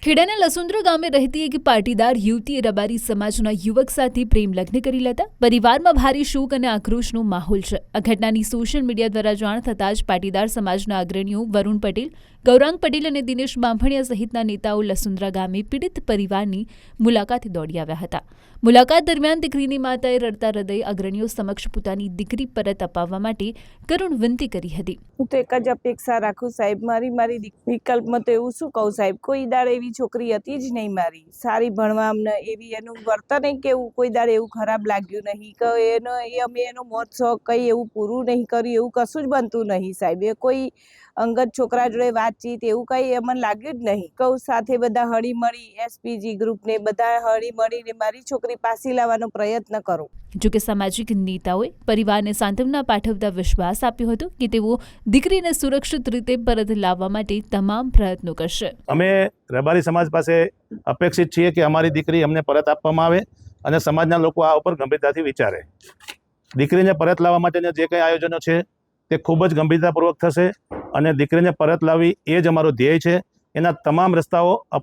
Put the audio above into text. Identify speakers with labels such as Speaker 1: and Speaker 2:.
Speaker 1: ખેડાના લસુંદ્રા ગામે રહેતી એક પાટીદાર યુવતીએ રબારી સમાજના યુવક સાથે પ્રેમ લગ્ન કરી લેતા પરિવારમાં ભારે શોક અને આક્રોશનો માહોલ છે। આ ઘટનાની સોશિયલ મીડિયા દ્વારા જાણ થતાં જ પાટીદાર સમાજના અગ્રણીઓ વરુણ પટેલ, ગૌરાંગ પટેલ અને દિનેશ બાંભણિયા સહિતના નેતાઓ લસુંદ્રા ગામે પીડિત પરિવારની મુલાકાતે દોડી આવ્યા હતા। મુલાકાત દરમિયાન દીકરીની માતાએ રડતા હૃદય અગ્રણીઓ સમક્ષ પોતાની દીકરી પરત અપાવવા માટે કરુણ વિનંતી કરી હતી।
Speaker 2: હું તો એક જ અપેક્ષા રાખું સાહેબ, મારી વિકલ્પમાં તો એવું શું કહું સાહેબ, કોઈ દાડે એવી છોકરી હતી જ નહીં મારી, સારી ભણવામાં એવી, એનું વર્તન કેવું કોઈ દાડે એવું ખરાબ લાગ્યું નહીં કે અમે એનો મોત શોખ કંઈ એવું પૂરું નહીં કર્યું, એવું કશું જ બનતું નહીં સાહેબ। એ કોઈ અંગત છોકરા જોડે વાતચીત એવું કંઈ અમને લાગ્યું જ નહીં। કહું સાથે બધા હળી મળી એસપીજી ગ્રુપને બધા હળી મળીને મારી છોકરી પાછી લાવવાનો પ્રયત્ન કરો।
Speaker 1: જોકે સામાજિક નેતાઓએ પરિવારને સાંત્વના પાઠવતા વિશ્વાસ આપ્યો હતો કે તેઓ દીકરીને સુરક્ષિત રીતે પરત લાવવા માટે તમામ પ્રયત્નો કરશે।
Speaker 3: અમે રબારી સમાજ પાસે અપેક્ષિત છીએ કે અમારી દીકરી અમને પરત આપવામાં આવે અને સમાજના લોકો આ ઉપર ગંભીરતાથી વિચારે। દીકરીને પરત લાવવા માટેના જે કંઈ આયોજનો છે તે ખૂબ જ ગંભીરતાપૂર્વક થશે અને દીકરીને પરત લાવવી એ જ અમારો ધ્યેય છે। એના તમામ રસ્તાઓ